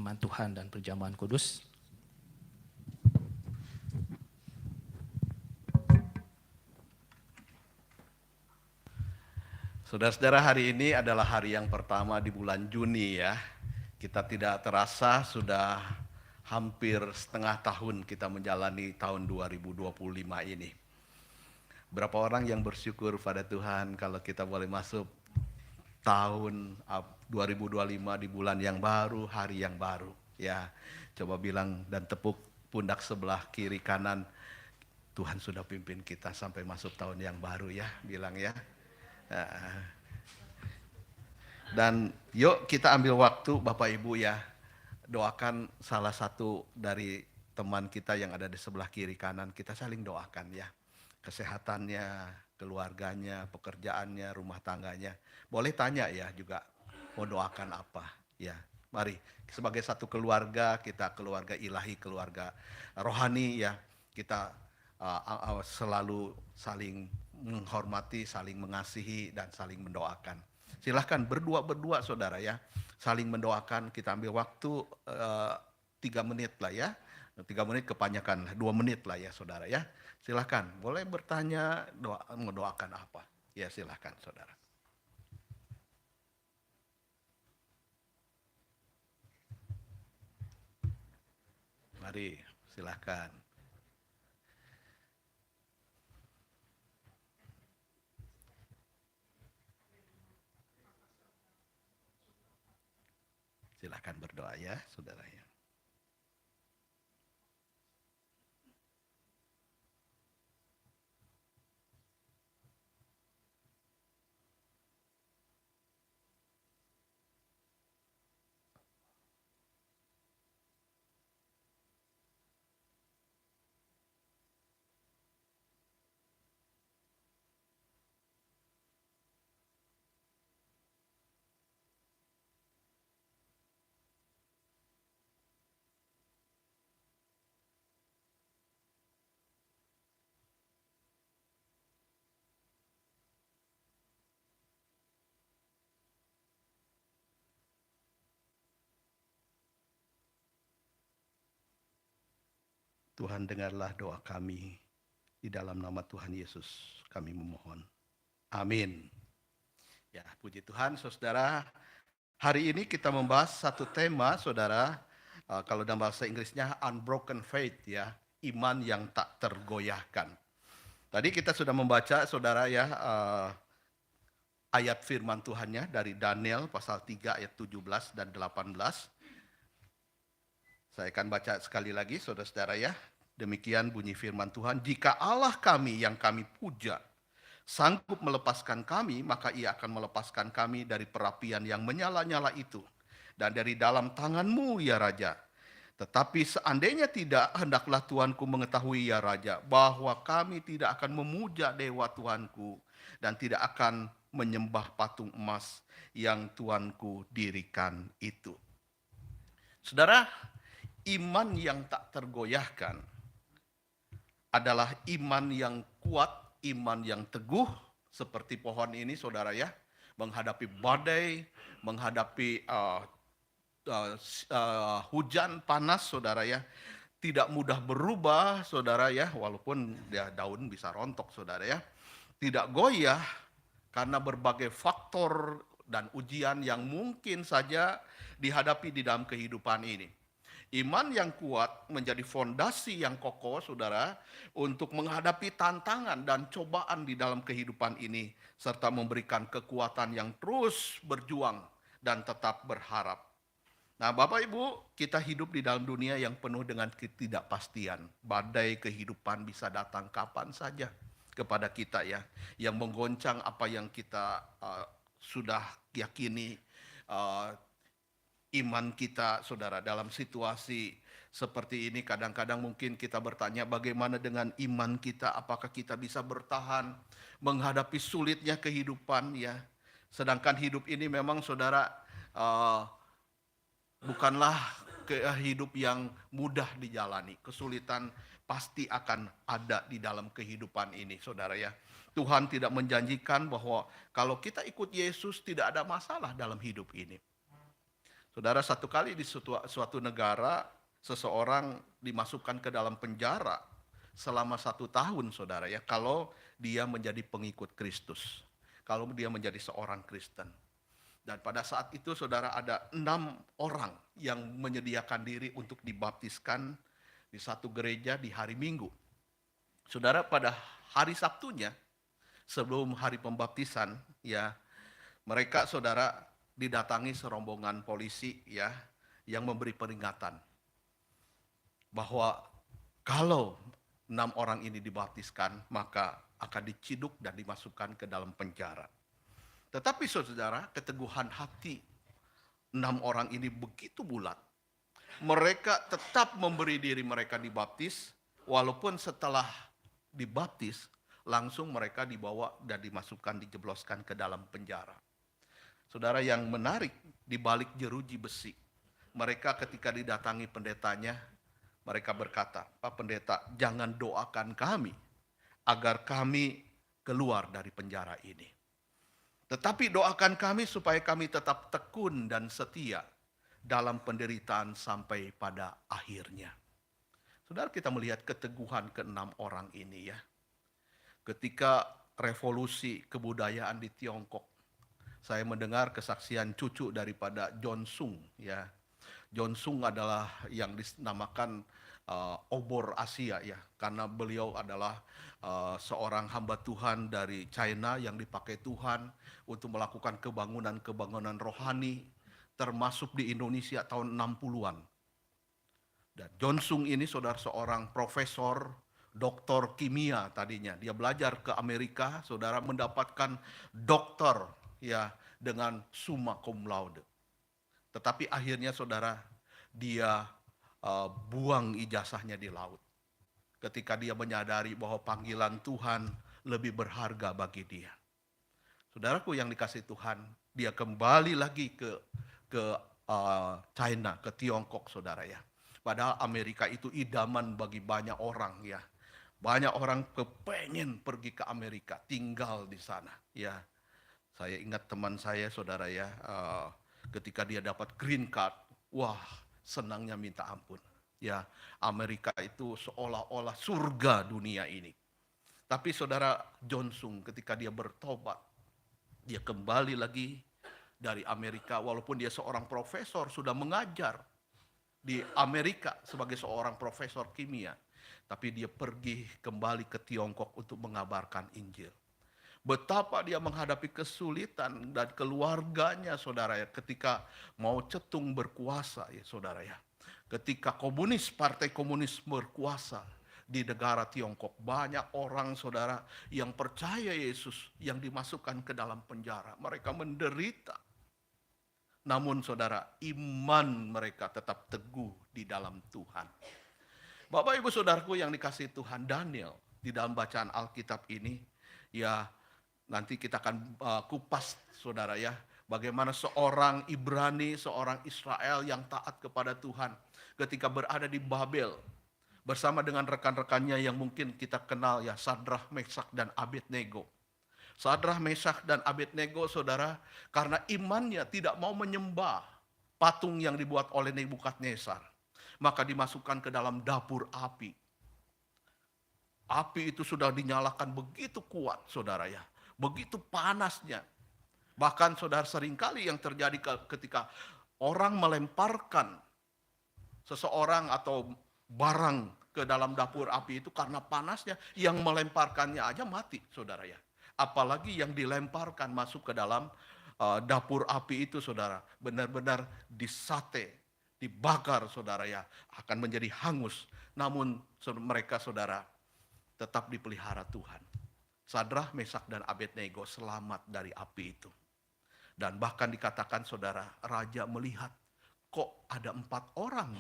firman Tuhan dan perjamuan kudus. Saudara-saudara, hari ini adalah hari yang pertama di bulan Juni ya. Kita tidak terasa sudah hampir setengah tahun kita menjalani tahun 2025 ini. Berapa orang yang bersyukur pada Tuhan kalau kita boleh masuk tahun 2025 di bulan yang baru, hari yang baru ya. Coba bilang dan tepuk pundak sebelah kiri kanan, Tuhan sudah pimpin kita sampai masuk tahun yang baru ya, bilang ya. Dan yuk kita ambil waktu Bapak Ibu ya, doakan salah satu dari teman kita yang ada di sebelah kiri kanan, kita saling doakan ya. Kesehatannya, keluarganya, pekerjaannya, rumah tangganya. Boleh tanya ya juga, mau doakan apa ya. Mari sebagai satu keluarga, kita keluarga ilahi, keluarga rohani ya, kita selalu saling menghormati, saling mengasihi dan saling mendoakan. Silahkan berdua saudara ya, saling mendoakan. Kita ambil waktu 3 menit lah ya, 3 menit kepanjangan 2 menit lah ya saudara ya. Silahkan, boleh bertanya, mendoakan apa ya, silahkan saudara. Mari silahkan. Silahkan berdoa ya saudara ya. Tuhan, dengarlah doa kami, di dalam nama Tuhan Yesus kami memohon. Amin. Ya, puji Tuhan saudara. Hari ini kita membahas satu tema saudara, kalau dalam bahasa Inggrisnya unbroken faith ya, iman yang tak tergoyahkan. Tadi kita sudah membaca saudara ya, ayat firman Tuhannya dari Daniel pasal 3 ayat 17 dan 18. Saya akan baca sekali lagi saudara-saudara ya. Demikian bunyi firman Tuhan, jika Allah kami yang kami puja sanggup melepaskan kami, maka ia akan melepaskan kami dari perapian yang menyala-nyala itu dan dari dalam tanganmu ya Raja. Tetapi seandainya tidak, hendaklah Tuanku mengetahui ya Raja, bahwa kami tidak akan memuja dewa Tuanku dan tidak akan menyembah patung emas yang Tuanku dirikan itu. Saudara, iman yang tak tergoyahkan adalah iman yang kuat, iman yang teguh, seperti pohon ini saudara ya, menghadapi badai, menghadapi hujan panas saudara ya, tidak mudah berubah saudara ya, walaupun ya, daun bisa rontok saudara ya, tidak goyah karena berbagai faktor dan ujian yang mungkin saja dihadapi di dalam kehidupan ini. Iman yang kuat menjadi fondasi yang kokoh saudara untuk menghadapi tantangan dan cobaan di dalam kehidupan ini, serta memberikan kekuatan yang terus berjuang dan tetap berharap. Nah Bapak Ibu, kita hidup di dalam dunia yang penuh dengan ketidakpastian. Badai kehidupan bisa datang kapan saja kepada kita ya, yang menggoncang apa yang kita sudah yakini, iman kita saudara. Dalam situasi seperti ini kadang-kadang mungkin kita bertanya, bagaimana dengan iman kita, apakah kita bisa bertahan menghadapi sulitnya kehidupan ya. Sedangkan hidup ini memang saudara bukanlah hidup yang mudah dijalani. Kesulitan pasti akan ada di dalam kehidupan ini saudara ya. Tuhan tidak menjanjikan bahwa kalau kita ikut Yesus tidak ada masalah dalam hidup ini. Saudara, satu kali di suatu negara, seseorang dimasukkan ke dalam penjara selama 1 tahun, saudara ya, kalau dia menjadi pengikut Kristus, kalau dia menjadi seorang Kristen. Dan pada saat itu, saudara, ada 6 orang yang menyediakan diri untuk dibaptiskan di satu gereja di hari Minggu. Saudara, pada hari Sabtunya, sebelum hari pembaptisan, ya, mereka, saudara, didatangi serombongan polisi, ya, yang memberi peringatan bahwa kalau 6 orang ini dibaptiskan, maka akan diciduk dan dimasukkan ke dalam penjara. Tetapi saudara, keteguhan hati 6 orang ini begitu bulat. Mereka tetap memberi diri mereka dibaptis, walaupun setelah dibaptis, langsung mereka dibawa dan dimasukkan, dijebloskan ke dalam penjara. Saudara, yang menarik, di balik jeruji besi, mereka ketika didatangi pendetanya, mereka berkata, "Pak Pendeta, jangan doakan kami agar kami keluar dari penjara ini. Tetapi doakan kami supaya kami tetap tekun dan setia dalam penderitaan sampai pada akhirnya." Saudara, kita melihat keteguhan ke-6 orang ini, ya. Ketika revolusi kebudayaan di Tiongkok, saya mendengar kesaksian cucu daripada John Sung, ya. John Sung adalah yang dinamakan obor Asia, ya, karena beliau adalah seorang hamba Tuhan dari China yang dipakai Tuhan untuk melakukan kebangunan rohani, termasuk di Indonesia tahun 60-an. Dan John Sung ini, saudara, seorang profesor, doktor kimia tadinya. Dia belajar ke Amerika, saudara, mendapatkan doktor, ya, dengan summa cum laude. Tetapi akhirnya, saudara, dia buang ijazahnya di laut. Ketika dia menyadari bahwa panggilan Tuhan lebih berharga bagi dia. Saudaraku yang dikasihi Tuhan, dia kembali lagi ke China, ke Tiongkok, saudara ya. Padahal Amerika itu idaman bagi banyak orang, ya. Banyak orang kepengen pergi ke Amerika, tinggal di sana, ya. Saya ingat teman saya, saudara ya, ketika dia dapat green card, wah, senangnya minta ampun. Ya, Amerika itu seolah-olah surga dunia ini. Tapi saudara, John Sung ketika dia bertobat, dia kembali lagi dari Amerika, walaupun dia seorang profesor, sudah mengajar di Amerika sebagai seorang profesor kimia. Tapi dia pergi kembali ke Tiongkok untuk mengabarkan Injil. Betapa dia menghadapi kesulitan dan keluarganya, saudara ya, ketika mau cetung berkuasa, ya saudara ya. Ketika partai komunis berkuasa di negara Tiongkok, banyak orang, saudara, yang percaya Yesus yang dimasukkan ke dalam penjara. Mereka menderita. Namun saudara, iman mereka tetap teguh di dalam Tuhan. Bapak Ibu Saudaraku yang dikasihi Tuhan, Daniel di dalam bacaan Alkitab ini, ya, nanti kita akan kupas, saudara ya, bagaimana seorang Ibrani, seorang Israel yang taat kepada Tuhan ketika berada di Babel bersama dengan rekan-rekannya yang mungkin kita kenal, ya, Sadrah, Meshach, dan Abednego. Sadrah, Meshach, dan Abednego, saudara, karena imannya tidak mau menyembah patung yang dibuat oleh Nebukadnezar, maka dimasukkan ke dalam dapur api. Api itu sudah dinyalakan begitu kuat, saudara ya, begitu panasnya. Bahkan saudara, seringkali yang terjadi ketika orang melemparkan seseorang atau barang ke dalam dapur api itu karena panasnya, yang melemparkannya aja mati, saudara ya. Apalagi yang dilemparkan masuk ke dalam dapur api itu, saudara, benar-benar disate, dibakar, saudara ya, akan menjadi hangus. Namun mereka, saudara, tetap dipelihara Tuhan. Sadrah, Meshach, dan Abednego selamat dari api itu. Dan bahkan dikatakan, saudara, raja melihat kok ada 4 orang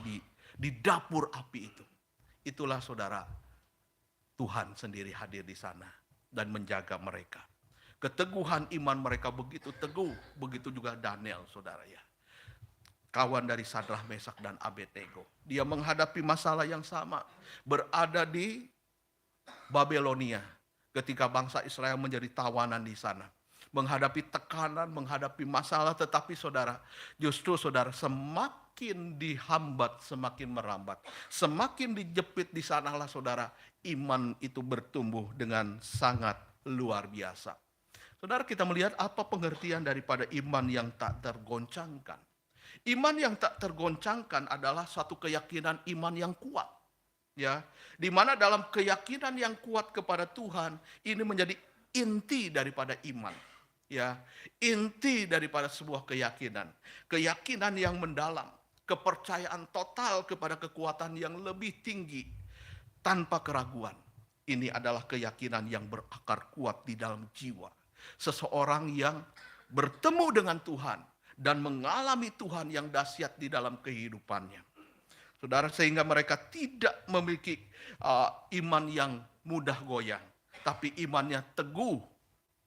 di dapur api itu. Itulah, saudara, Tuhan sendiri hadir di sana dan menjaga mereka. Keteguhan iman mereka begitu teguh, begitu juga Daniel, saudara ya. Kawan dari Sadrah, Meshach, dan Abednego. Dia menghadapi masalah yang sama, berada di Babelonia ketika bangsa Israel menjadi tawanan di sana. menghadapi tekanan, menghadapi masalah, tetapi saudara, justru saudara semakin dihambat, semakin merambat. Semakin dijepit di sanalah saudara, iman itu bertumbuh dengan sangat luar biasa. Saudara, kita melihat apa pengertian daripada iman yang tak tergoncangkan. Iman yang tak tergoncangkan adalah satu keyakinan iman yang kuat. Ya, di mana dalam keyakinan yang kuat kepada Tuhan ini menjadi inti daripada iman. Ya, inti daripada sebuah keyakinan yang mendalam, kepercayaan total kepada kekuatan yang lebih tinggi tanpa keraguan. Ini adalah keyakinan yang berakar kuat di dalam jiwa seseorang yang bertemu dengan Tuhan dan mengalami Tuhan yang dahsyat di dalam kehidupannya. Saudara, sehingga mereka tidak memiliki iman yang mudah goyang, tapi imannya teguh.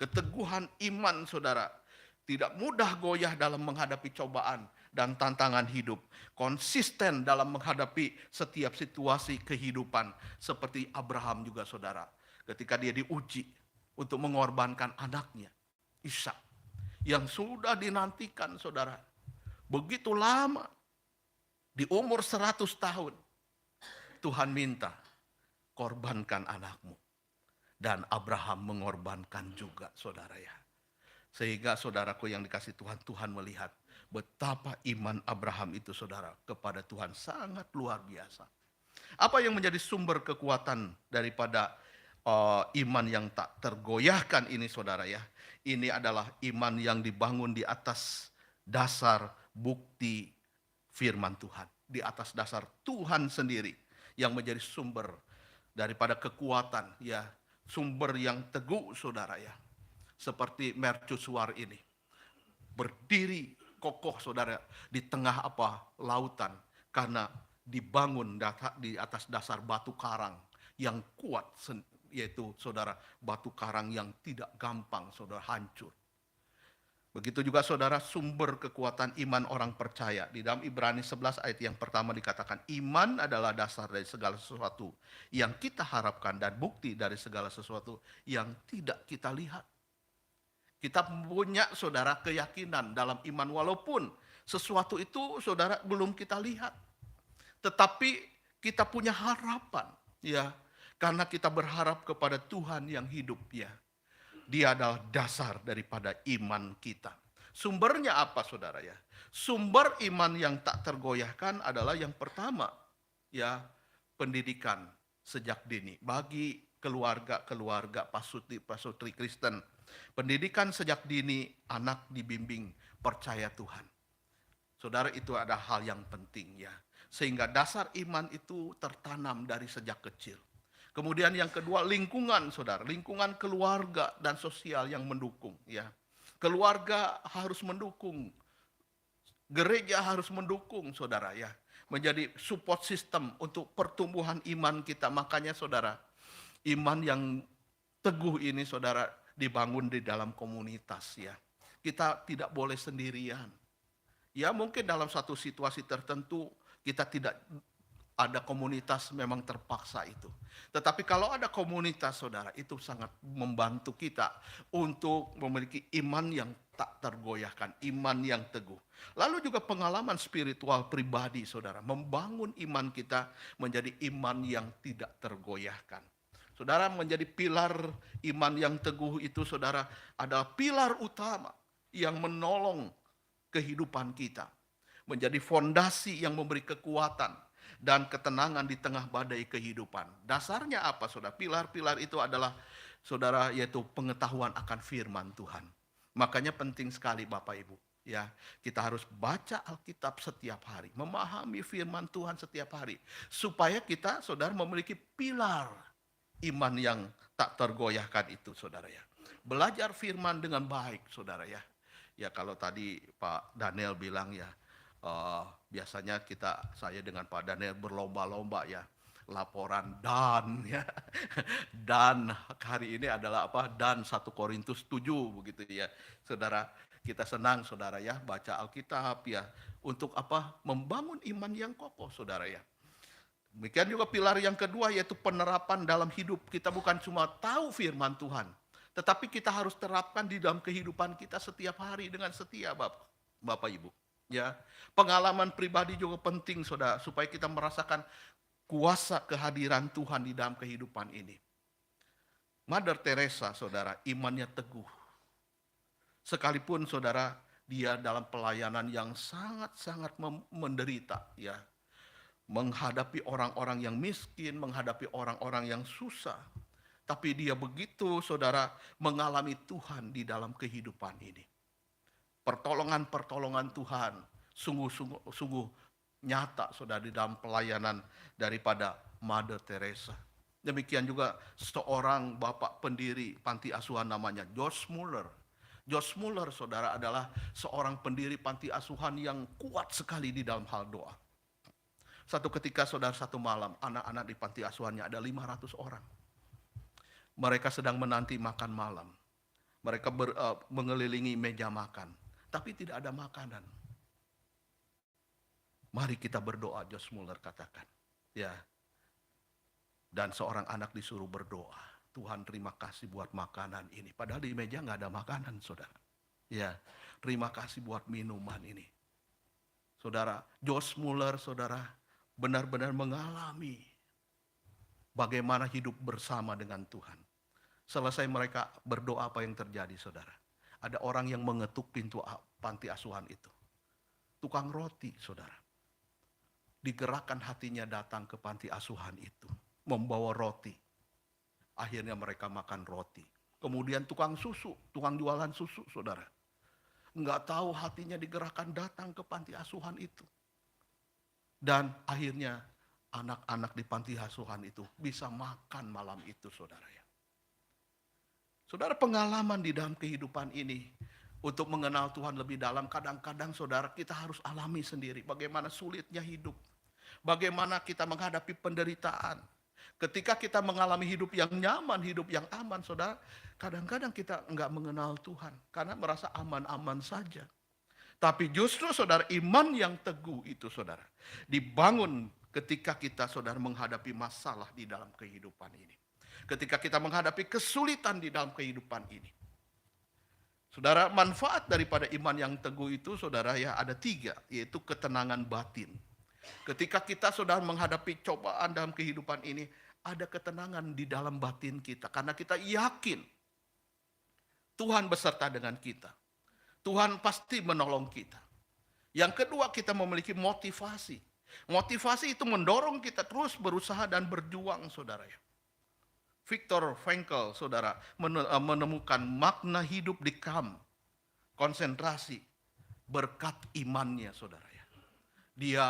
Keteguhan iman saudara, tidak mudah goyah dalam menghadapi cobaan dan tantangan hidup. Konsisten dalam menghadapi setiap situasi kehidupan. Seperti Abraham juga saudara, ketika dia diuji untuk mengorbankan anaknya, Ishak, yang sudah dinantikan saudara, begitu lama. Di umur 100 tahun, Tuhan minta, korbankan anakmu. Dan Abraham mengorbankan juga saudara ya. Sehingga saudaraku yang dikasih Tuhan, Tuhan melihat betapa iman Abraham itu saudara kepada Tuhan sangat luar biasa. Apa yang menjadi sumber kekuatan daripada iman yang tak tergoyahkan ini saudara ya. Ini adalah iman yang dibangun di atas dasar bukti firman Tuhan, di atas dasar Tuhan sendiri yang menjadi sumber daripada kekuatan ya, sumber yang teguh saudara ya. Seperti mercusuar ini berdiri kokoh saudara di tengah lautan karena dibangun di atas dasar batu karang yang kuat, yaitu saudara batu karang yang tidak gampang saudara hancur. Begitu juga saudara sumber kekuatan iman orang percaya. Di dalam Ibrani 11 ayat yang pertama dikatakan, iman adalah dasar dari segala sesuatu yang kita harapkan dan bukti dari segala sesuatu yang tidak kita lihat. Kita punya saudara keyakinan dalam iman walaupun sesuatu itu saudara belum kita lihat. Tetapi kita punya harapan ya, karena kita berharap kepada Tuhan yang hidup ya. Dia adalah dasar daripada iman kita. Sumbernya apa saudara ya? Sumber iman yang tak tergoyahkan adalah yang pertama ya, pendidikan sejak dini bagi keluarga pasutri Kristen. Pendidikan sejak dini, anak dibimbing percaya Tuhan. Saudara, itu ada hal yang penting ya. Sehingga dasar iman itu tertanam dari sejak kecil. Kemudian yang kedua, lingkungan saudara, lingkungan keluarga dan sosial yang mendukung ya. Keluarga harus mendukung, gereja harus mendukung saudara ya, menjadi support system untuk pertumbuhan iman kita. Makanya saudara, iman yang teguh ini saudara dibangun di dalam komunitas ya. Kita tidak boleh sendirian. Ya mungkin dalam satu situasi tertentu kita tidak ada komunitas, memang terpaksa itu. Tetapi kalau ada komunitas saudara, itu sangat membantu kita untuk memiliki iman yang tak tergoyahkan, iman yang teguh. Lalu juga pengalaman spiritual pribadi saudara, membangun iman kita menjadi iman yang tidak tergoyahkan. Saudara, menjadi pilar iman yang teguh itu saudara adalah pilar utama yang menolong kehidupan kita. Menjadi fondasi yang memberi kekuatan dan ketenangan di tengah badai kehidupan. Dasarnya apa saudara? Pilar-pilar itu adalah saudara yaitu pengetahuan akan firman Tuhan. Makanya penting sekali Bapak Ibu ya, kita harus baca Alkitab setiap hari, memahami firman Tuhan setiap hari supaya kita saudara memiliki pilar iman yang tak tergoyahkan itu saudara ya. Belajar firman dengan baik saudara ya. Ya kalau tadi Pak Daniel bilang ya, biasanya saya dengan Pak Daniel berlomba-lomba ya, laporan dan ya. Dan hari ini adalah Dan 1 Korintus 7 begitu ya. Saudara, kita senang saudara ya baca Alkitab ya untuk membangun iman yang kokoh saudara ya. Demikian juga pilar yang kedua yaitu penerapan dalam hidup. Kita bukan cuma tahu firman Tuhan, Tetapi kita harus terapkan di dalam kehidupan kita setiap hari dengan setia, Bapak Ibu. Ya, pengalaman pribadi juga penting, saudara, supaya kita merasakan kuasa kehadiran Tuhan di dalam kehidupan ini. Mother Teresa, saudara, imannya teguh. Sekalipun, saudara, dia dalam pelayanan yang sangat-sangat menderita, ya, menghadapi orang-orang yang miskin, menghadapi orang-orang yang susah. Tapi dia begitu, saudara, mengalami Tuhan di dalam kehidupan ini. Pertolongan-pertolongan Tuhan sungguh nyata, saudara, di dalam pelayanan daripada Mother Teresa. Demikian juga seorang bapak pendiri panti asuhan namanya George Muller. George Muller, saudara, adalah seorang pendiri panti asuhan yang kuat sekali di dalam hal doa. Satu ketika, saudara, satu malam anak-anak di panti asuhannya ada 500 orang. Mereka sedang menanti makan malam. Mereka mengelilingi meja makan, tapi tidak ada makanan. Mari kita berdoa, George Muller katakan. Ya. Dan seorang anak disuruh berdoa. Tuhan, terima kasih buat makanan ini. Padahal di meja nggak ada makanan, saudara. Ya, terima kasih buat minuman ini. Saudara, George Muller, saudara, benar-benar mengalami bagaimana hidup bersama dengan Tuhan. Selesai mereka berdoa, apa yang terjadi, saudara? Ada orang yang mengetuk pintu panti asuhan itu. Tukang roti, saudara. Digerakkan hatinya datang ke panti asuhan itu. Membawa roti. Akhirnya mereka makan roti. Kemudian tukang susu, tukang jualan susu, saudara. Enggak tahu hatinya digerakkan datang ke panti asuhan itu. Dan akhirnya anak-anak di panti asuhan itu bisa makan malam itu, saudara ya. Saudara, pengalaman di dalam kehidupan ini untuk mengenal Tuhan lebih dalam, kadang-kadang, saudara, kita harus alami sendiri bagaimana sulitnya hidup. Bagaimana kita menghadapi penderitaan. Ketika kita mengalami hidup yang nyaman, hidup yang aman, saudara, kadang-kadang kita enggak mengenal Tuhan karena merasa aman-aman saja. Tapi justru, saudara, iman yang teguh itu, saudara, dibangun ketika kita, saudara, menghadapi masalah di dalam kehidupan ini. Ketika kita menghadapi kesulitan di dalam kehidupan ini. Saudara, manfaat daripada iman yang teguh itu, saudara, ya, ada 3, yaitu ketenangan batin. Ketika kita, saudara, menghadapi cobaan dalam kehidupan ini, ada ketenangan di dalam batin kita. Karena kita yakin Tuhan beserta dengan kita. Tuhan pasti menolong kita. Yang kedua, kita memiliki motivasi. Motivasi itu mendorong kita terus berusaha dan berjuang, saudara ya. Viktor Frankl, saudara, menemukan makna hidup di kamp konsentrasi berkat imannya, saudara ya. Dia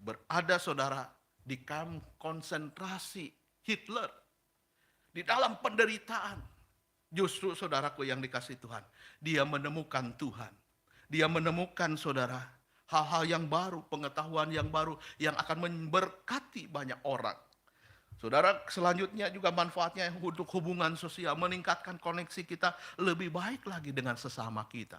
berada, saudara, di kamp konsentrasi Hitler. Di dalam penderitaan. Justru, saudaraku yang dikasih Tuhan, dia menemukan Tuhan. Dia menemukan, saudara, hal-hal yang baru, pengetahuan yang baru yang akan memberkati banyak orang. Saudara, selanjutnya juga manfaatnya untuk hubungan sosial, meningkatkan koneksi kita lebih baik lagi dengan sesama kita.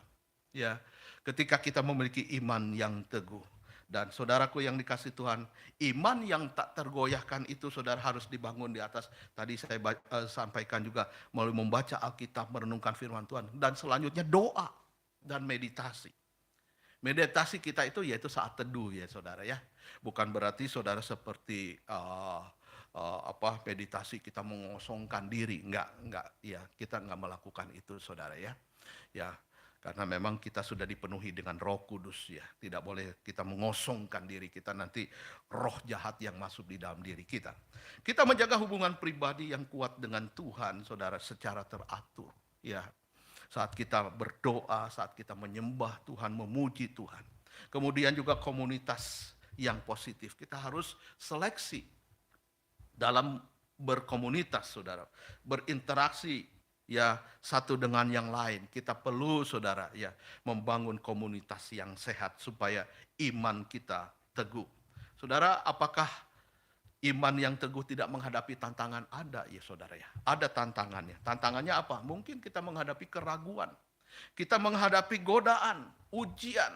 Ya, ketika kita memiliki iman yang teguh. Dan saudaraku yang dikasih Tuhan, iman yang tak tergoyahkan itu, saudara, harus dibangun di atas. Tadi saya sampaikan juga melalui membaca Alkitab, merenungkan firman Tuhan. Dan selanjutnya doa dan meditasi. Meditasi kita itu yaitu saat teduh ya, saudara ya. Bukan berarti, saudara, seperti meditasi kita mengosongkan diri. Enggak ya, kita enggak melakukan itu, saudara ya. Ya. Karena memang kita sudah dipenuhi dengan Roh Kudus ya. Tidak boleh kita mengosongkan diri kita, nanti roh jahat yang masuk di dalam diri kita. Kita menjaga hubungan pribadi yang kuat dengan Tuhan, saudara, secara teratur. Ya, saat kita berdoa, saat kita menyembah Tuhan, memuji Tuhan. Kemudian juga komunitas yang positif. Kita harus seleksi dalam berkomunitas, saudara. Berinteraksi ya satu dengan yang lain. Kita perlu, saudara, ya membangun komunitas yang sehat supaya iman kita teguh. Saudara, apakah iman yang teguh tidak menghadapi tantangan? Ada ya, saudara ya. Ada tantangannya. Tantangannya apa? Mungkin kita menghadapi keraguan. Kita menghadapi godaan, ujian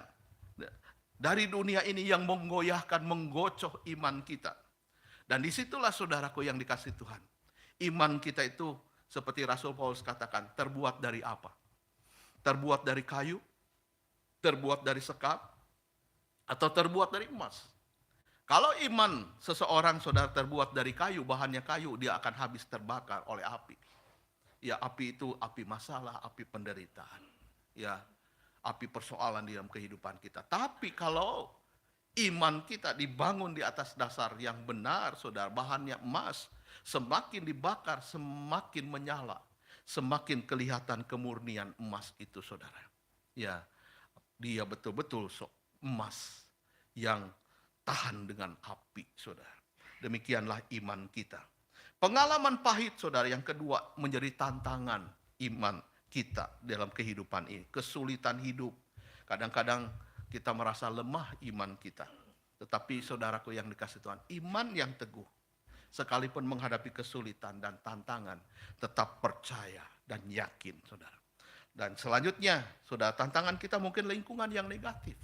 dari dunia ini yang menggoyahkan, menggocoh iman kita. Dan disitulah, saudaraku yang dikasih Tuhan, iman kita itu seperti Rasul Paulus katakan, terbuat dari apa? Terbuat dari kayu, terbuat dari sekam, atau terbuat dari emas? Kalau iman seseorang saudara terbuat dari kayu, bahannya kayu, dia akan habis terbakar oleh api. Ya, api itu api masalah, api penderitaan. Ya, api persoalan di dalam kehidupan kita. Tapi kalau iman kita dibangun di atas dasar yang benar, saudara, bahannya emas, semakin dibakar, semakin menyala, semakin kelihatan kemurnian emas itu, saudara. Ya, dia betul-betul emas yang tahan dengan api, saudara. Demikianlah iman kita. Pengalaman pahit, saudara, yang kedua menjadi tantangan iman kita dalam kehidupan ini. Kesulitan hidup. Kadang-kadang kita merasa lemah iman kita. Tetapi saudaraku yang dikasih Tuhan, iman yang teguh, sekalipun menghadapi kesulitan dan tantangan, tetap percaya dan yakin, saudara. Dan selanjutnya, saudara, tantangan kita mungkin lingkungan yang negatif.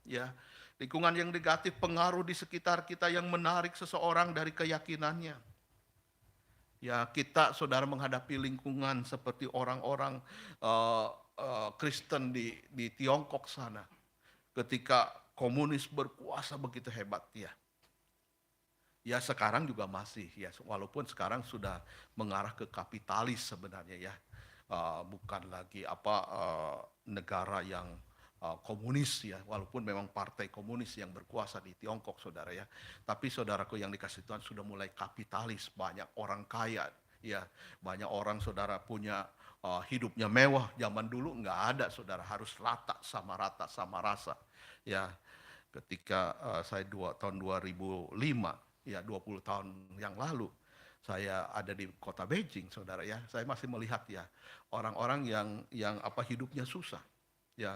Ya, lingkungan yang negatif, pengaruh di sekitar kita yang menarik seseorang dari keyakinannya. Ya, kita saudara menghadapi lingkungan seperti orang-orang Kristen di Tiongkok sana. Ketika komunis berkuasa begitu hebat, ya. Ya, sekarang juga masih, ya, walaupun sekarang sudah mengarah ke kapitalis sebenarnya, ya. Bukan lagi negara yang komunis, ya, walaupun memang partai komunis yang berkuasa di Tiongkok, saudara, ya. Tapi saudaraku yang dikasih Tuhan, sudah mulai kapitalis, banyak orang kaya, ya, banyak orang saudara punya hidupnya mewah. Zaman dulu nggak ada, saudara, harus rata sama rasa, ya. Ketika saya tahun 2005, ya, 20 tahun yang lalu, saya ada di kota Beijing, saudara, ya. Saya masih melihat, ya, orang-orang yang hidupnya susah, ya.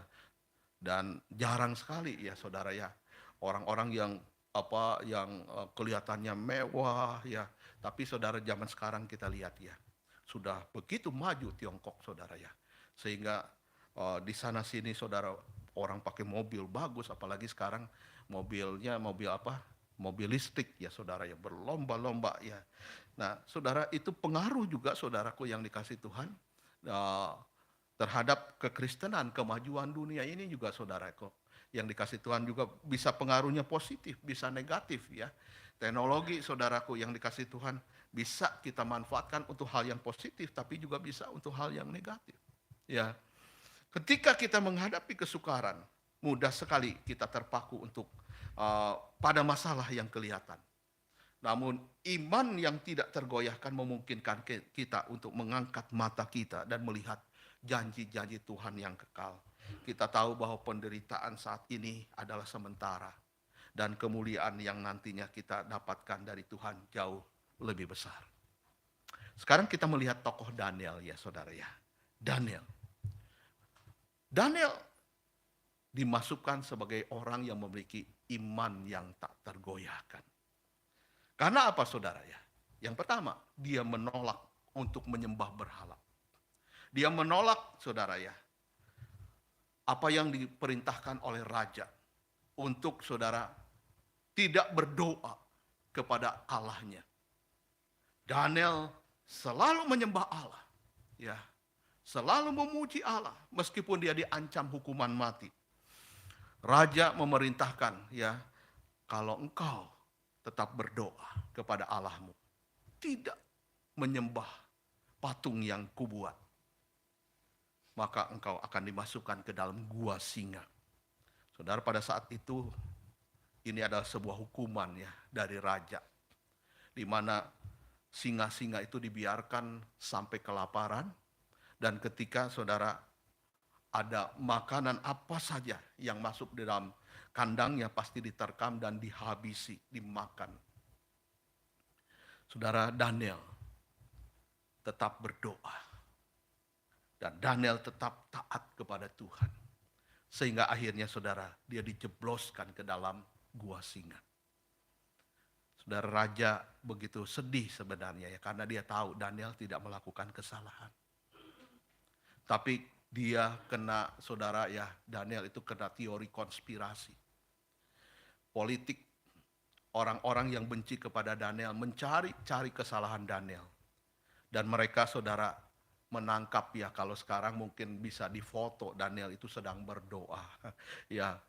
Dan jarang sekali, ya, saudara, ya, orang-orang yang kelihatannya mewah, ya, tapi saudara, zaman sekarang kita lihat, ya, sudah begitu maju Tiongkok, saudara, ya, sehingga di sana sini, saudara, orang pakai mobil bagus, apalagi sekarang mobilnya mobil listrik, ya, saudara, ya, berlomba-lomba, ya. Nah, saudara, itu pengaruh juga, saudaraku yang dikasih Tuhan, terhadap kekristenan, kemajuan dunia ini juga, saudaraku yang dikasih Tuhan, juga bisa pengaruhnya positif, bisa negatif, ya. Teknologi, saudaraku yang dikasih Tuhan, bisa kita manfaatkan untuk hal yang positif, tapi juga bisa untuk hal yang negatif, ya. Ketika kita menghadapi kesukaran, mudah sekali kita terpaku untuk pada masalah yang kelihatan. Namun iman yang tidak tergoyahkan memungkinkan kita untuk mengangkat mata kita dan melihat janji-janji Tuhan yang kekal. Kita tahu bahwa penderitaan saat ini adalah sementara, dan kemuliaan yang nantinya kita dapatkan dari Tuhan jauh lebih besar. Sekarang kita melihat tokoh Daniel, ya, saudara, ya. Daniel dimasukkan sebagai orang yang memiliki iman yang tak tergoyahkan. Karena apa, saudara, ya? Yang pertama, dia menolak untuk menyembah berhala. Dia menolak, saudara, ya, apa yang diperintahkan oleh raja untuk, saudara, tidak berdoa kepada Allahnya. Daniel selalu menyembah Allah, ya, selalu memuji Allah meskipun dia diancam hukuman mati. Raja memerintahkan, ya, kalau engkau tetap berdoa kepada Allahmu, tidak menyembah patung yang kubuat, maka engkau akan dimasukkan ke dalam gua singa. Saudara, pada saat itu ini adalah sebuah hukuman, ya, dari raja, di mana singa-singa itu dibiarkan sampai kelaparan, dan ketika, saudara, ada makanan apa saja yang masuk di dalam kandangnya pasti diterkam dan dihabisi, dimakan. Saudara, Daniel tetap berdoa. Dan Daniel tetap taat kepada Tuhan. Sehingga akhirnya, saudara, dia dijebloskan ke dalam gua singa. Saudara, raja begitu sedih sebenarnya, ya, karena dia tahu Daniel tidak melakukan kesalahan. Tapi dia kena, saudara, ya, Daniel itu kena teori konspirasi. Politik, orang-orang yang benci kepada Daniel mencari kesalahan Daniel. Dan mereka saudara menangkap ya, kalau sekarang mungkin bisa difoto Daniel itu sedang berdoa. Ya,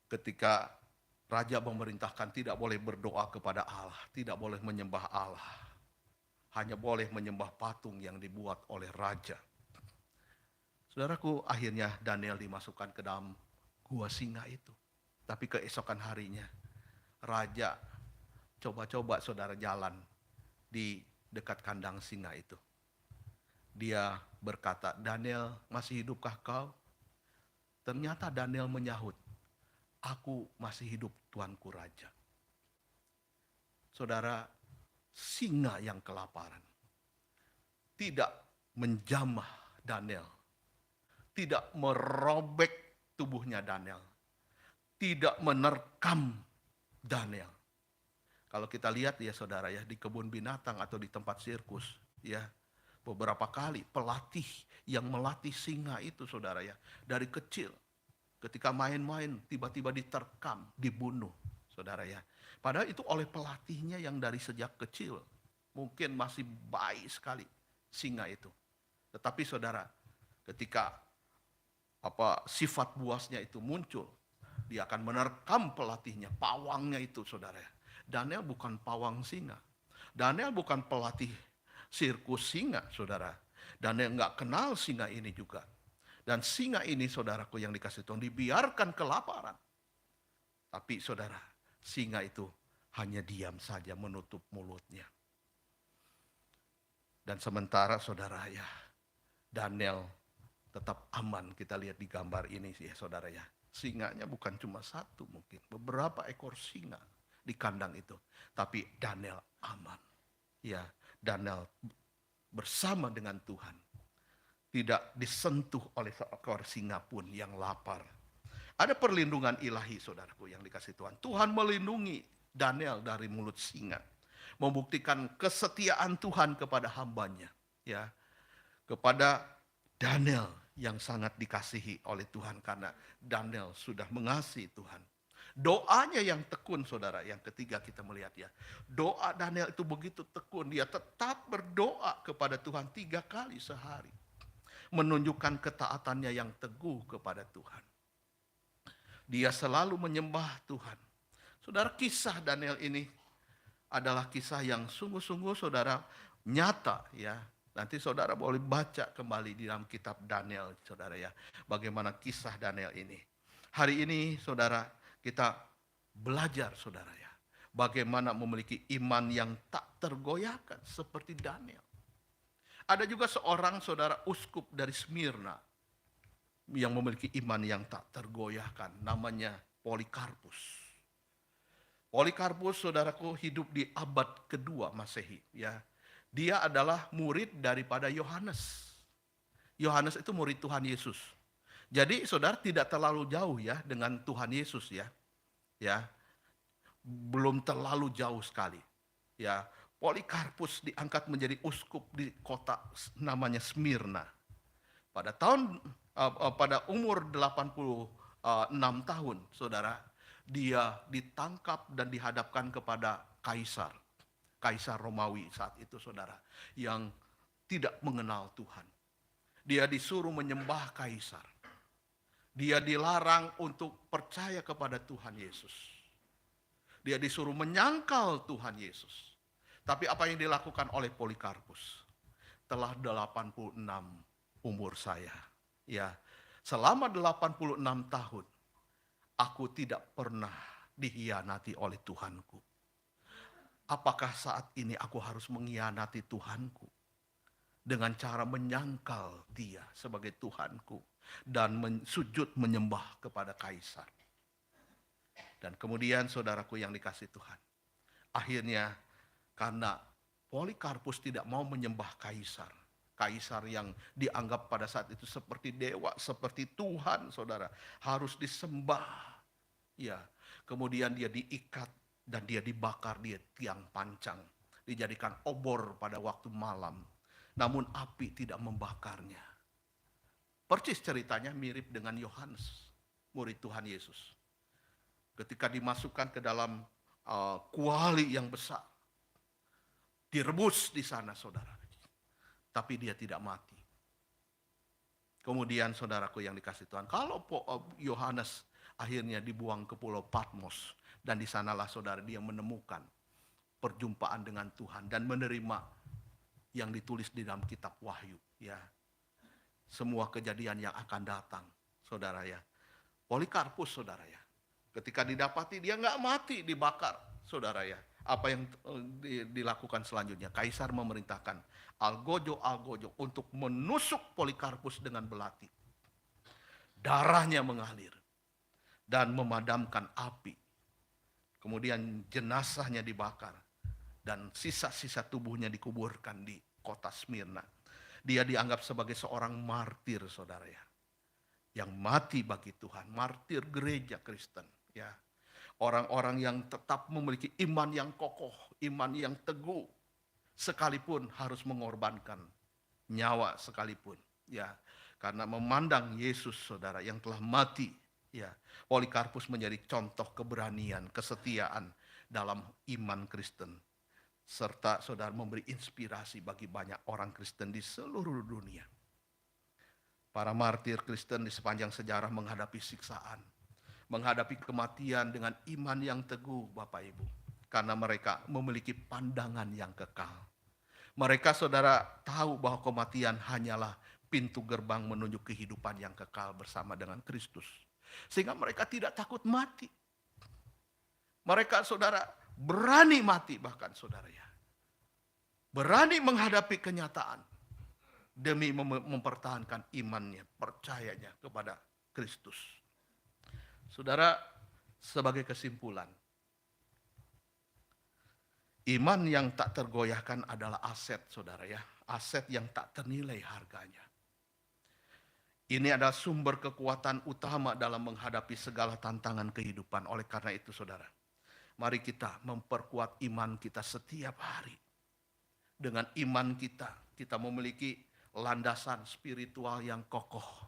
ketika raja memerintahkan tidak boleh berdoa kepada Allah, tidak boleh menyembah Allah. Hanya boleh menyembah patung yang dibuat oleh raja. Saudaraku, akhirnya Daniel dimasukkan ke dalam gua singa itu. Tapi keesokan harinya, raja coba-coba saudara jalan di dekat kandang singa itu. Dia berkata, Daniel, masih hidupkah kau? Ternyata Daniel menyahut, aku masih hidup tuanku raja. Saudara, singa yang kelaparan tidak menjamah Daniel, tidak merobek tubuhnya Daniel, tidak menerkam Daniel. Kalau kita lihat ya saudara ya, di kebun binatang atau di tempat sirkus ya, beberapa kali pelatih yang melatih singa itu saudara ya, dari kecil ketika main-main tiba-tiba diterkam, dibunuh saudara ya. Padahal itu oleh pelatihnya yang dari sejak kecil, mungkin masih baik sekali singa itu. Tetapi saudara, ketika sifat buasnya itu muncul, dia akan menerkam pelatihnya, pawangnya itu saudara ya. Daniel bukan pawang singa. Daniel bukan pelatih sirkus singa, saudara. Daniel nggak kenal singa ini juga. Dan singa ini, saudaraku yang dikasih Tuhan, dibiarkan kelaparan. Tapi saudara, singa itu hanya diam saja menutup mulutnya. Dan sementara saudara ya, Daniel tetap aman. Kita lihat di gambar ini ya saudara ya. Singanya bukan cuma satu mungkin, beberapa ekor singa di kandang itu. Tapi Daniel aman. Ya, Daniel bersama dengan Tuhan. Tidak disentuh oleh seekor singa pun yang lapar. Ada perlindungan ilahi saudaraku yang dikasih Tuhan. Tuhan melindungi Daniel dari mulut singa. Membuktikan kesetiaan Tuhan kepada hambanya. Ya, kepada Daniel yang sangat dikasihi oleh Tuhan. Karena Daniel sudah mengasihi Tuhan. Doanya yang tekun saudara, yang ketiga kita melihat ya. Doa Daniel itu begitu tekun, dia tetap berdoa kepada Tuhan 3 kali sehari. Menunjukkan ketaatannya yang teguh kepada Tuhan. Dia selalu menyembah Tuhan. Saudara, kisah Daniel ini adalah kisah yang sungguh-sungguh saudara nyata ya. Nanti saudara boleh baca kembali di dalam kitab Daniel saudara ya. Bagaimana kisah Daniel ini. Hari ini saudara, kita belajar saudara ya, bagaimana memiliki iman yang tak tergoyahkan seperti Daniel. Ada juga seorang saudara uskup dari Smyrna yang memiliki iman yang tak tergoyahkan, namanya Polikarpus. Polikarpus saudaraku hidup di abad kedua Masehi ya. Dia adalah murid daripada Yohanes. Yohanes itu murid Tuhan Yesus. Jadi saudara tidak terlalu jauh ya dengan Tuhan Yesus ya. Ya. Belum terlalu jauh sekali. Ya, Polikarpus diangkat menjadi uskup di kota namanya Smyrna. Pada umur 86 tahun, saudara, dia ditangkap dan dihadapkan kepada Kaisar Romawi saat itu, saudara, yang tidak mengenal Tuhan. Dia disuruh menyembah Kaisar. Dia dilarang untuk percaya kepada Tuhan Yesus. Dia disuruh menyangkal Tuhan Yesus. Tapi apa yang dilakukan oleh Polikarpus? Telah 86 umur saya. Ya, selama 86 tahun, aku tidak pernah dihianati oleh Tuhanku. Apakah saat ini aku harus mengkhianati Tuhanku? Dengan cara menyangkal dia sebagai Tuhanku. Dan sujud menyembah kepada Kaisar. Dan kemudian saudaraku yang dikasih Tuhan. Akhirnya karena Polikarpus tidak mau menyembah Kaisar. Kaisar yang dianggap pada saat itu seperti dewa, seperti Tuhan, saudara. Harus disembah. Ya, kemudian dia diikat dan dia dibakar di tiang pancang. Dijadikan obor pada waktu malam. Namun api tidak membakarnya. Persis ceritanya mirip dengan Yohanes, murid Tuhan Yesus. Ketika dimasukkan ke dalam kuali yang besar, direbus di sana saudara. Tapi dia tidak mati. Kemudian saudaraku yang dikasih Tuhan, kalau Yohanes akhirnya dibuang ke pulau Patmos, dan di sanalah saudara dia menemukan perjumpaan dengan Tuhan dan menerima yang ditulis di dalam kitab Wahyu, ya. Semua kejadian yang akan datang, saudara ya. Polikarpus, saudara ya. Ketika didapati dia nggak mati, dibakar, saudara ya. Apa yang dilakukan selanjutnya? Kaisar memerintahkan algojo untuk menusuk Polikarpus dengan belati. Darahnya mengalir dan memadamkan api. Kemudian jenazahnya dibakar dan sisa-sisa tubuhnya dikuburkan di kota Smyrna. Dia dianggap sebagai seorang martir, saudara ya, yang mati bagi Tuhan, martir gereja Kristen, ya. Orang-orang yang tetap memiliki iman yang kokoh, iman yang teguh, sekalipun harus mengorbankan nyawa sekalipun, ya, karena memandang Yesus, saudara, yang telah mati, ya. Polikarpus menjadi contoh keberanian, kesetiaan dalam iman Kristen. Serta saudara memberi inspirasi bagi banyak orang Kristen di seluruh dunia. Para martir Kristen di sepanjang sejarah menghadapi siksaan, menghadapi kematian dengan iman yang teguh, Bapak Ibu. Karena mereka memiliki pandangan yang kekal. Mereka saudara tahu bahwa kematian hanyalah pintu gerbang menuju kehidupan yang kekal bersama dengan Kristus. Sehingga mereka tidak takut mati. Mereka saudara berani mati bahkan saudara ya. Berani menghadapi kenyataan demi mempertahankan imannya, percayanya kepada Kristus. Saudara, sebagai kesimpulan, iman yang tak tergoyahkan adalah aset, saudara ya, aset yang tak ternilai harganya. Ini adalah sumber kekuatan utama dalam menghadapi segala tantangan kehidupan. Oleh karena itu, saudara, mari kita memperkuat iman kita setiap hari. Dengan iman kita, kita memiliki landasan spiritual yang kokoh.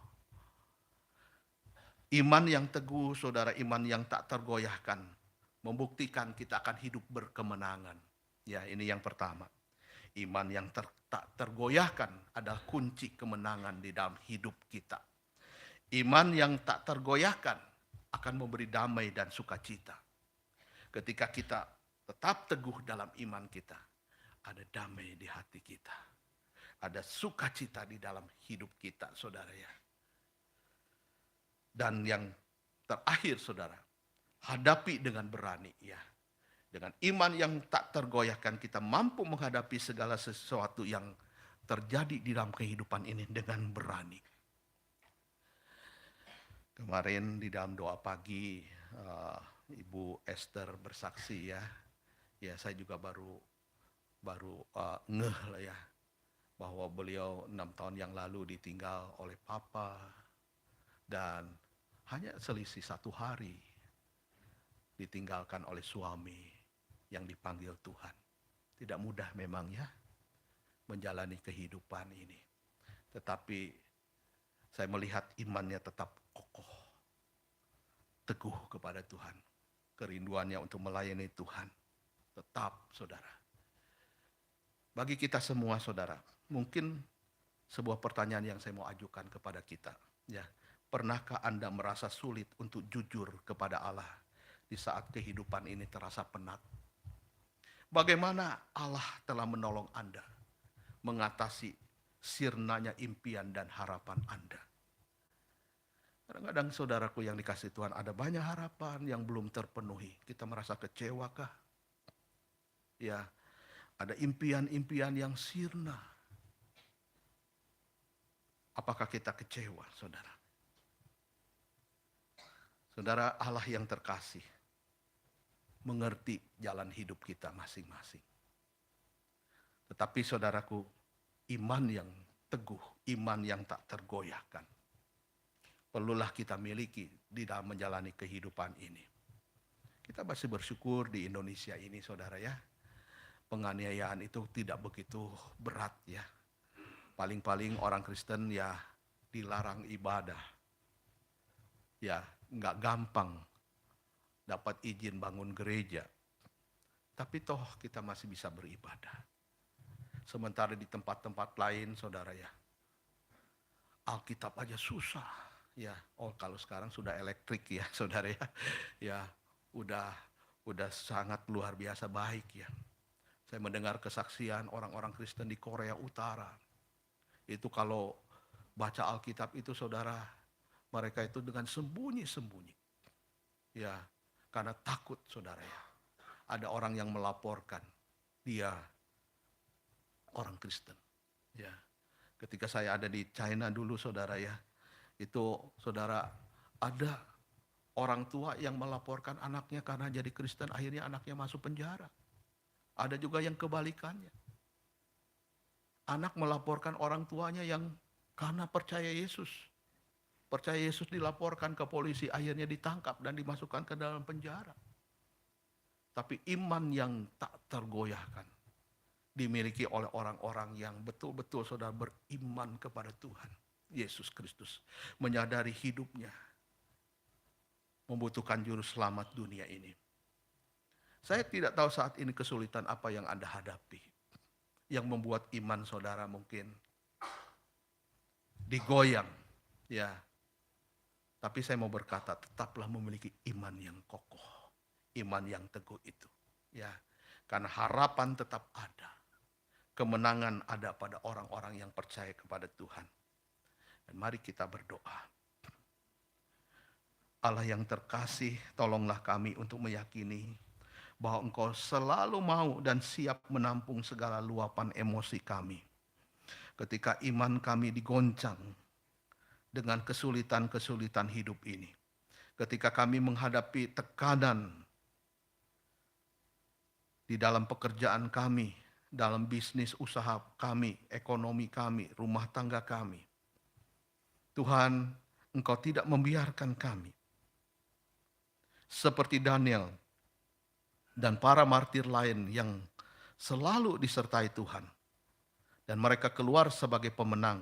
Iman yang teguh, saudara, iman yang tak tergoyahkan, membuktikan kita akan hidup berkemenangan. Ya, ini yang pertama. Iman yang tak tergoyahkan adalah kunci kemenangan di dalam hidup kita. Iman yang tak tergoyahkan akan memberi damai dan sukacita. Ketika kita tetap teguh dalam iman kita, ada damai di hati kita. Ada sukacita di dalam hidup kita, saudara ya. Dan yang terakhir, saudara, hadapi dengan berani ya. Dengan iman yang tak tergoyahkan kita mampu menghadapi segala sesuatu yang terjadi di dalam kehidupan ini dengan berani. Kemarin di dalam doa pagi Ibu Esther bersaksi ya. Ya saya juga baru ngeh lah ya. Bahwa beliau 6 tahun yang lalu ditinggal oleh papa. Dan hanya selisih 1 hari ditinggalkan oleh suami yang dipanggil Tuhan. Tidak mudah memang ya menjalani kehidupan ini. Tetapi saya melihat imannya tetap kokoh. Teguh kepada Tuhan. Kerinduannya untuk melayani Tuhan. Tetap saudara. Bagi kita semua saudara, mungkin sebuah pertanyaan yang saya mau ajukan kepada kita. Ya, pernahkah Anda merasa sulit untuk jujur kepada Allah di saat kehidupan ini terasa penat? Bagaimana Allah telah menolong Anda mengatasi sirnanya impian dan harapan Anda? Kadang-kadang saudaraku yang dikasih Tuhan, ada banyak harapan yang belum terpenuhi. Kita merasa kecewa kah? Ya, ada impian-impian yang sirna. Apakah kita kecewa, saudara? Saudara, Allah yang terkasih mengerti jalan hidup kita masing-masing. Tetapi saudaraku, iman yang teguh, iman yang tak tergoyahkan, perlulah kita miliki di dalam menjalani kehidupan ini. Kita masih bersyukur di Indonesia ini saudara ya. Penganiayaan itu tidak begitu berat ya. Paling-paling orang Kristen ya dilarang ibadah. Ya nggak gampang dapat izin bangun gereja. Tapi toh kita masih bisa beribadah. Sementara di tempat-tempat lain, saudara ya, Alkitab aja susah. Ya, kalau sekarang sudah elektrik ya, saudara ya. Ya, udah sangat luar biasa baik ya. Saya mendengar kesaksian orang-orang Kristen di Korea Utara. Itu kalau baca Alkitab itu, saudara, mereka itu dengan sembunyi-sembunyi. Ya, karena takut, saudara ya. Ada orang yang melaporkan dia orang Kristen. Ya, ketika saya ada di China dulu, saudara ya, itu saudara ada orang tua yang melaporkan anaknya karena jadi Kristen, akhirnya anaknya masuk penjara. Ada juga yang kebalikannya. Anak melaporkan orang tuanya yang karena percaya Yesus. Percaya Yesus dilaporkan ke polisi, akhirnya ditangkap dan dimasukkan ke dalam penjara. Tapi iman yang tak tergoyahkan dimiliki oleh orang-orang yang betul-betul saudara beriman kepada Tuhan Yesus Kristus. Menyadari hidupnya membutuhkan juru selamat dunia ini. Saya tidak tahu saat ini kesulitan apa yang Anda hadapi, yang membuat iman saudara mungkin digoyang, ya. Tapi saya mau berkata, tetaplah memiliki iman yang kokoh, iman yang teguh itu, ya. Karena harapan tetap ada, kemenangan ada pada orang-orang yang percaya kepada Tuhan. Dan mari kita berdoa. Allah yang terkasih, tolonglah kami untuk meyakini bahwa Engkau selalu mau dan siap menampung segala luapan emosi kami. Ketika iman kami digoncang dengan kesulitan-kesulitan hidup ini. Ketika kami menghadapi tekanan di dalam pekerjaan kami, dalam bisnis usaha kami, ekonomi kami, rumah tangga kami. Tuhan, Engkau tidak membiarkan kami. Seperti Daniel dan para martir lain yang selalu disertai Tuhan. Dan mereka keluar sebagai pemenang,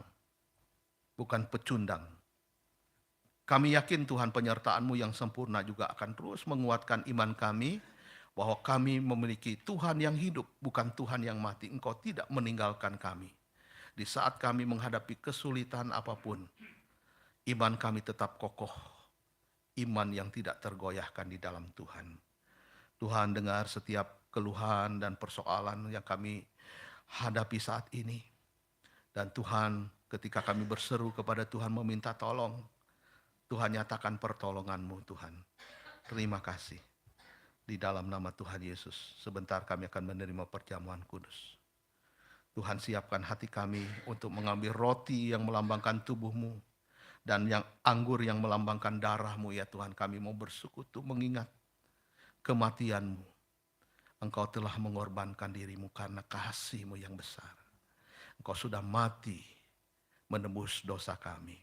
bukan pecundang. Kami yakin Tuhan penyertaan-Mu yang sempurna juga akan terus menguatkan iman kami, bahwa kami memiliki Tuhan yang hidup, bukan Tuhan yang mati. Engkau tidak meninggalkan kami. Di saat kami menghadapi kesulitan apapun, iman kami tetap kokoh. Iman yang tidak tergoyahkan di dalam Tuhan. Tuhan, dengar setiap keluhan dan persoalan yang kami hadapi saat ini. Dan Tuhan, ketika kami berseru kepada Tuhan meminta tolong, Tuhan nyatakan pertolongan-Mu, Tuhan. Terima kasih. Di dalam nama Tuhan Yesus, sebentar kami akan menerima perjamuan kudus. Tuhan, siapkan hati kami untuk mengambil roti yang melambangkan tubuh-Mu dan yang anggur yang melambangkan darah-Mu, ya Tuhan. Kami mau bersekutu mengingat kematian-Mu. Engkau telah mengorbankan diri-Mu karena kasih-Mu yang besar. Engkau sudah mati menembus dosa kami.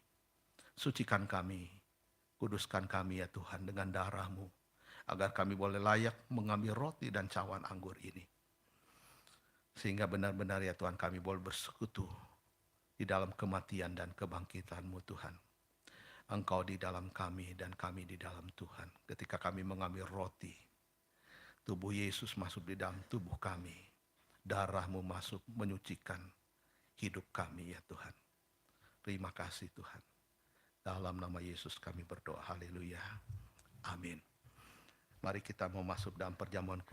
Sucikan kami, kuduskan kami ya Tuhan dengan darah-Mu, agar kami boleh layak mengambil roti dan cawan anggur ini. Sehingga benar-benar ya Tuhan kami boleh bersekutu di dalam kematian dan kebangkitan-Mu Tuhan. Engkau di dalam kami dan kami di dalam Tuhan. Ketika kami mengambil roti, tubuh Yesus masuk di dalam tubuh kami. Darah-Mu masuk menyucikan hidup kami ya Tuhan. Terima kasih Tuhan. Dalam nama Yesus kami berdoa. Haleluya. Amin. Mari kita mau masuk dalam perjamuan kudus.